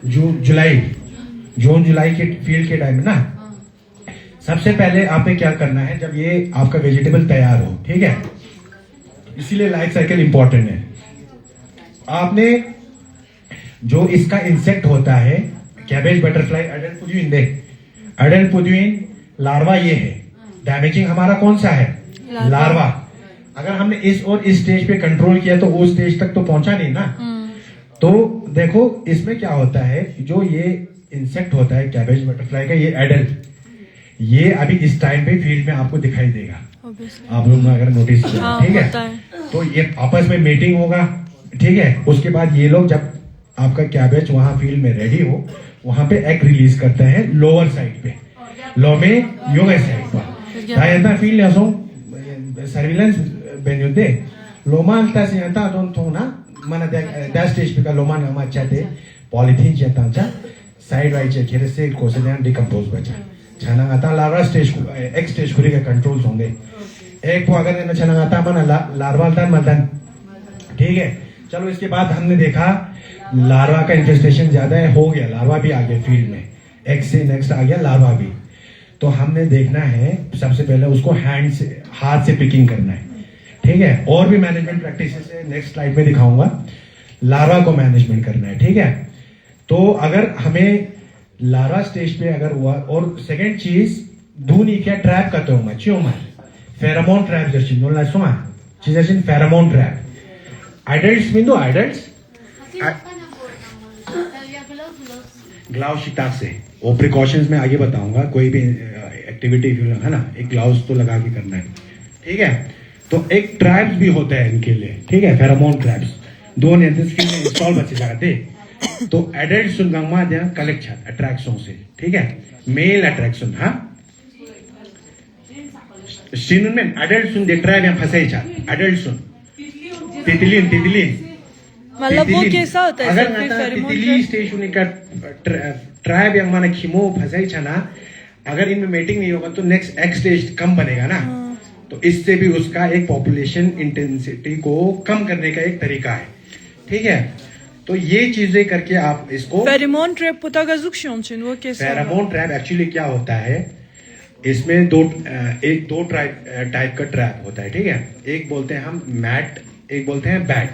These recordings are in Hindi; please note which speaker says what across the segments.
Speaker 1: जून जुलाई के फील्ड के टाइम में ना, सबसे पहले आपने क्या करना है, जब ये आपका वेजिटेबल तैयार हो, ठीक है, इसीलिए लाइफ साइकिल इंपॉर्टेंट है। आपने जो इसका इंसेक्ट होता है, कैबेज बटरफ्लाई अडल्ट पुद्विन लार्वा, ये है डैमेजिंग हमारा कौन सा है, लार्वा। अगर हमने इस और इस स्टेज पे कंट्रोल किया तो उस स्टेज तक तो पहुंचा नहीं ना। तो देखो इसमें क्या होता है, जो ये इंसेक्ट होता है कैबेज बटरफ्लाई का, ये एडल्ट, ये अभी इस टाइम पे फील्ड में आपको दिखाई देगा, आप लोग ने अगर नोटिस किया, ठीक है। तो ये आपस में मीटिंग होगा, ठीक है। उसके बाद ये लोग जब आपका कैबेज वहां फील्ड में रेडी हो, वहां पे एग रिलीज करते हैं लोअर साइड पे, लो में योगा साइड पर दायना फील्ड यासो सर्विलेंस बेन्युदे लोमान तासी आता don't थोना mana that stage pika loman ama chate polythene che tangcha side right che khere se कोसेलियन डिकम्पोज बचा छाना आता लार्वा स्टेज एक स्टेज खुरी का कंट्रोल्स होंगे। एक को अगर ना छाना आता मना लार्वा मदन, ठीक है। चलो इसके बाद हमने देखा लार्वा का इन्फेस्टेशन ज्यादा है, हो गया लार्वा भी आ गया फील्ड में, एक से नेक्स्ट आ गया लार्वा भी। तो हमने देखना है सबसे पहले उसको हैंड से, हाथ से पिकिंग करना है, ठीक है। और भी मैनेजमेंट प्रैक्टिसेस है, नेक्स्ट स्लाइड में दिखाऊंगा। लार्वा को मैनेजमेंट करना है, ठीक है। तो अगर हमें लार्वा स्टेज पे अगर हुआ, और सेकंड चीज धूनी क्या ट्रैप करते हो मैं क्यों मैं फेरोमोन ट्रैप जैसे नोला सुमा चीजें फेरोमोन ट्रैप एडल्ट्स में दो एडल्ट्स ग्लाव शिता से वो प्रिकॉशंस में आगे बताऊंगा। कोई भी एक्टिविटी है ना, एक ग्लाव्स तो लगा के करना है, ठीक है। तो एक ट्रैप्स भी होता है इनके लिए, ठीक है, फेरोमोन ट्रैप्स दो ने इंस्टॉल बच्चे जाते। तो एडल्ट सुनगामा दिया कलेक्ट अट्रैक्शन से, ठीक है, मेल अट्रैक्शन, हाँ सीन में एडल्ट सुन दे ट्रैप या फंसे एडल्ट सुन तितलीन
Speaker 2: मतलब वो कैसा होता है
Speaker 1: अगर तितली स्टेशन का ट्रैप या माना खिमो फंसाई छना, अगर इनमें मीटिंग नहीं होगा तो नेक्स्ट एक्स स्टेज कम बनेगा ना। तो इससे भी उसका एक पॉपुलेशन इंटेंसिटी को कम करने का एक तरीका है, ठीक है। तो ये चीजें करके आप इसको
Speaker 2: फेरोमोन ट्रैप पता का वो कैसा,
Speaker 1: फेरोमोन ट्रैप एक्चुअली क्या होता है, इसमें दो टाइप का ट्रैप होता है, ठीक है। एक बोलते हैं हम मैट, एक बोलते हैं बैट,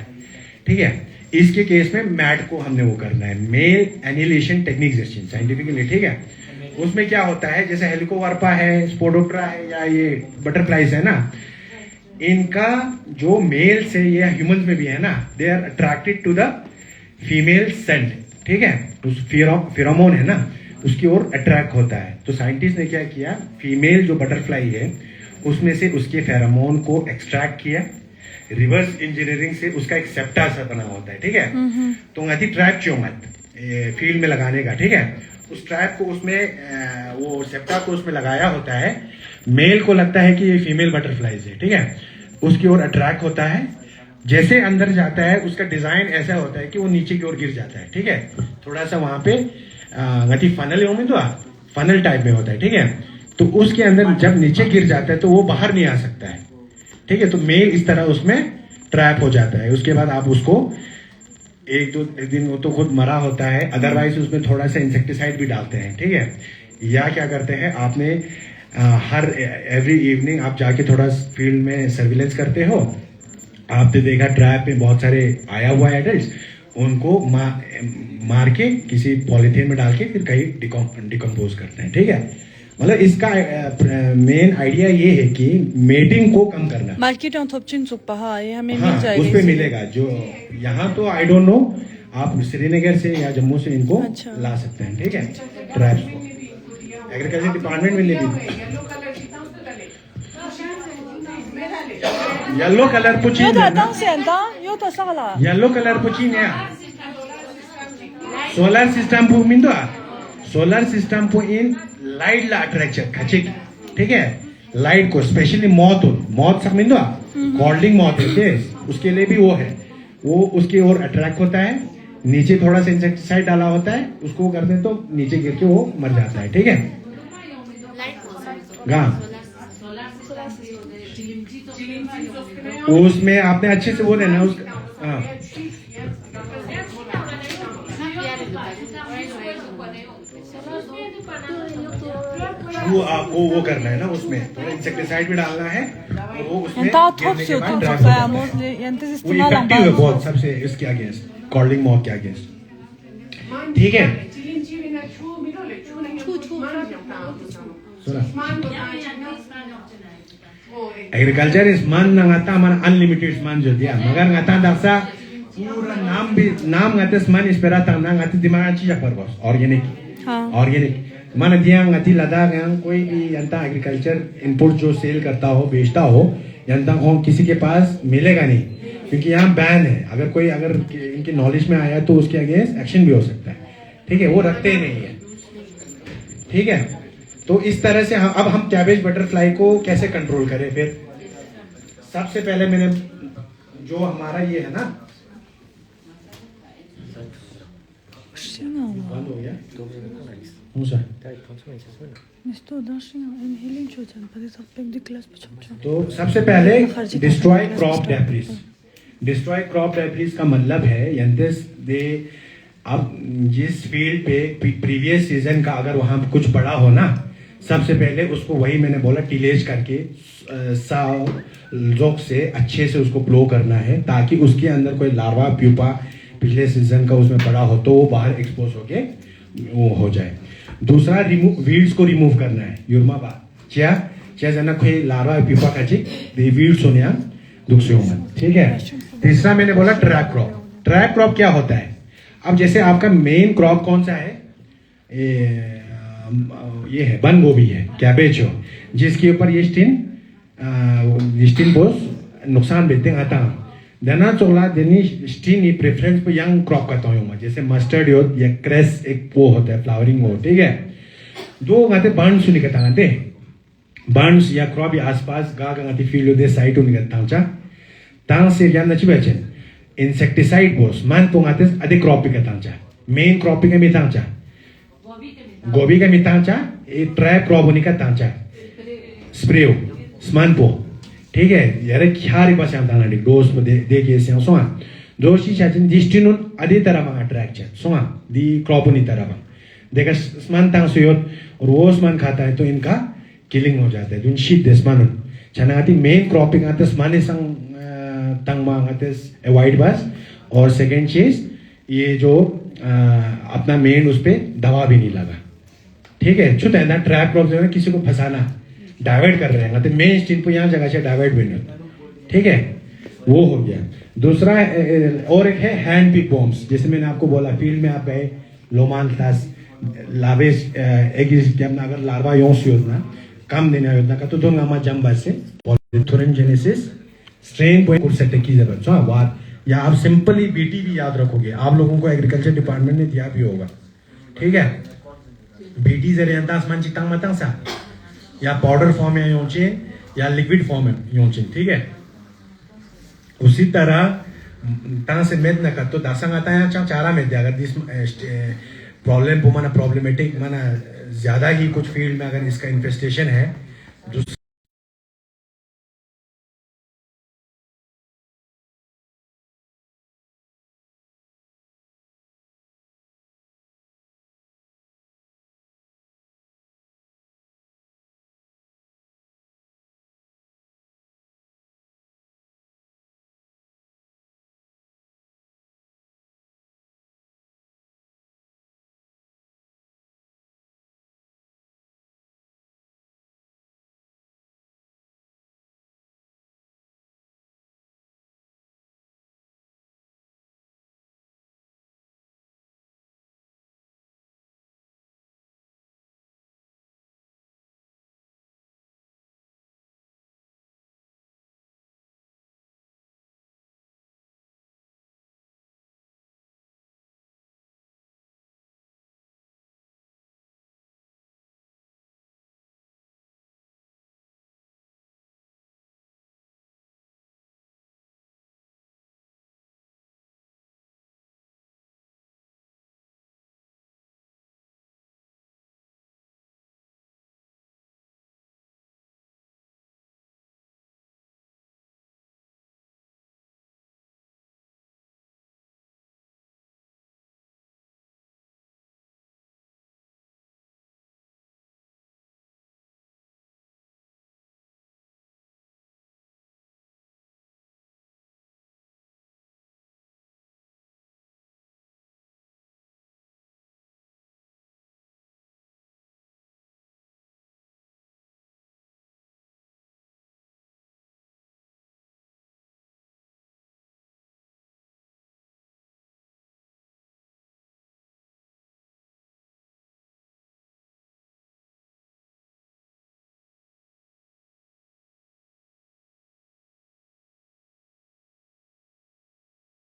Speaker 1: ठीक है। इसके केस में मैट को हमने वो करना है, मेल एनिलेशन टेक्निक साइंटिफिकली, ठीक है। उसमें क्या होता है, जैसे हेलिकोवर्पा है, स्पोडोप्टेरा है, या ये बटरफ्लाइज है ना, इनका जो मेल से या ह्यूमंस में भी है ना, they are attracted to the female scent, ठीक है। तो फेरोमोन है ना, उसकी ओर अट्रैक्ट होता है। तो साइंटिस्ट ने क्या किया, फीमेल जो बटरफ्लाई है उसमें से उसके फेरोमोन को एक्सट्रैक्ट किया, रिवर्स इंजीनियरिंग से उसका एक सेप्टा सा बना होता है, ठीक है। तो ngati ट्रैप चोंगत फील्ड में लगाने का, ठीक है। उस ट्रैप को उसमें वो सेप्टा को उसमें लगाया होता है, मेल को लगता है कि ये फीमेल बटरफ्लाईज है, ठीक है। उसकी ओर अट्रैक्ट होता है, जैसे अंदर जाता है उसका डिजाइन ऐसा होता है कि वो नीचे की ओर गिर जाता है, ठीक है। थोड़ा सा वहां पे ngati फनल में तो फनल टाइप में होता है, ठीक है। तो उसके अंदर जब नीचे गिर जाता है तो वो बाहर नहीं आ सकता है, ठीक है। तो मेल इस तरह उसमें ट्रैप हो जाता है। उसके बाद आप उसको एक दो दिन वो तो खुद मरा होता है, अदरवाइज उसमें थोड़ा सा इंसेक्टिसाइड भी डालते हैं, ठीक है। या क्या करते हैं, आपने हर एवरी इवनिंग आप जाके थोड़ा फील्ड में सर्विलेंस करते हो, आपने देखा ट्रैप में बहुत सारे आया हुआ एडल्ट, उनको मार के किसी पॉलिथीन में डाल के फिर कहीं डिकम्पोज करते हैं, ठीक है। मतलब इसका मेन आइडिया ये है कि मेटिंग को कम करना।
Speaker 2: मार्केट हमें
Speaker 1: हाँ,
Speaker 2: मिल जाएगा,
Speaker 1: उस पे मिलेगा। जो यहाँ तो आई डोंट नो, आप श्रीनगर से या जम्मू से इनको ला सकते हैं, ठीक है, ट्रैप्स को। एग्रीकल्चर डिपार्टमेंट में ले लीजिए। येलो कलर पुची, येलो कलर पुची ने solar system Pu मिंदो, solar system Pu in light La attraction खचिक, ठीक है। लाइट को स्पेशली मौत सब मिंदो कॉल्डिंग मौत है, उसके लिए भी वो है, वो उसकी ओर अट्रैक्ट होता है। नीचे थोड़ा सा इंसेक्टिसाइड डाला होता है, उसको करते हैं तो नीचे गिर के वो मर जाता है, ठीक है। उसमें आपने अच्छे से बोले ना उसका, हाँ वो आपको वो करना है ना, उसमें थोड़ा इंसेक्टिसाइड भी डालना है और वो उसमें
Speaker 2: Yani daha
Speaker 1: गिरने
Speaker 2: top
Speaker 1: के बाद
Speaker 2: sökün
Speaker 1: ड्रैग
Speaker 2: çok
Speaker 1: होता
Speaker 2: ama
Speaker 1: है।
Speaker 2: yani tez
Speaker 1: वो
Speaker 2: istimal
Speaker 1: इफेक्टिव है
Speaker 2: ama
Speaker 1: बहुत सबसे इसके अगेंस्ट, कॉल्डिंग मॉथ के अगेंस्ट। ठीक है, सुना एग्रीकल्चर इस मान ना ngata man unlimited man जो दिया मगर ngata daksa पूरा नाम ngata man espera tang na ngati dimagan चीज पर बस ऑर्गेनिक मन दिया ngati लद्दाख yang कोई भी यंता एग्रीकल्चर इनपुट जो सेल करता हो बेचता हो यंता हो किसी के पास मिलेगा नहीं, क्योंकि यहाँ बैन है। अगर इनकी नॉलेज में आया तो उसके अगेंस्ट एक्शन भी हो सकता है। ठीक है, वो रखते ही नहीं है। ठीक है, तो इस तरह से अब हम कैबेज बटरफ्लाई को कैसे कंट्रोल करें। फिर सबसे पहले मैंने जो हमारा ये है ना बंद हो गया तो सबसे पहले डिस्ट्रॉय क्रॉप डेब्रिस का मतलब है दे अब जिस फील्ड पे प्रीवियस सीजन का अगर वहां कुछ पड़ा हो ना, सबसे पहले उसको वही मैंने बोला टिलेज करके जोक से अच्छे से उसको ब्लो करना है, ताकि उसके अंदर कोई लार्वा प्यूपा पिछले सीजन का उसमें पड़ा हो तो वो बाहर एक्सपोज होके वो हो जाए। दूसरा वीड्स को रिमूव करना है। युरमा बा क्या जना कोई लार्वा प्यूपा का वीड्स होने दुख मन। ठीक है, तीसरा मैंने बोला ट्रैप क्रॉप क्या होता है। अब जैसे आपका मेन क्रॉप कौन सा है, ये है बंद गोभी है, कैबेज हो, जिसके ऊपर ये स्टिन बोस नुकसान बेते आता देना चोला देनी स्टिन ही प्रेफरेंस पे यंग क्रॉप करता हूँ, जैसे मस्टर्ड हो या क्रेस एक वो होता है फ्लावरिंग हो। ठीक है, दो गाते बर्न्स निकलता गाते बर्न्स या क्रॉप या आसपास गा गाते फील्ड होते साइट निकलता हूँ चा तांग से जान नची बचन इंसेक्टिसाइड बोस मान पोंगाते अधिक क्रॉप भी करता हूँ, मेन क्रॉप भी का मिता चा गोभी का मिता चा ये ट्रैप क्रॉप होने का तांचा स्प्रे हो स्मान पो। ठीक है, यार क्या रिपास हम ताना डिक डोज में दे के से सोआ जोशी चाचिन डिस्टिनुन आदि तरह मांगा ट्रैक चा सोआ दी क्रॉप उन्हीं तरह मांग देखा स्मान तांग सुयोत और वो स्मान खाता है तो इनका किलिंग हो जाता है। जो शीट दे स्मान चना आती मेन क्रॉपिंग आते स्माने संग तंग मांग आते अवॉइड बस। और सेकेंड चीज ये जो अपना मेन उस पे दवा भी नहीं लगा। ठीक है, छुट है ना ट्रैप क्रॉप जो है किसी को फंसाना डाइवर्ट कर रहे हैं तो मेन स्टीन को यहाँ जगह से डाइवर्ट भी नहीं। ठीक है, वो हो गया। दूसरा और एक है हैंड पिक बॉम्ब्स, जैसे मैंने आपको बोला फील्ड में आप गए लोमान क्लास लावेज अगर लार्वा योस योजना कम देना योजना का तो दोनों हमारा जम बस से पॉलिथोरेंजेनेसिस स्ट्रेन पॉइंट कुछ सेट की जरूरत है बात, या आप सिंपली बीटी भी याद रखोगे, आप लोगों को एग्रीकल्चर डिपार्टमेंट ने दिया भी होगा। ठीक है, बीटी जरिए आसमान चितांग मतंग सा या पाउडर फॉर्म में योचे या लिक्विड फॉर्म में योचे। ठीक है, उसी तरह ता से मेद न कर तो दासंग आता है चारा में अगर दिस प्रॉब्लम माना प्रॉब्लमेटिक माना ज्यादा ही कुछ फील्ड में अगर इसका इन्फेस्टेशन है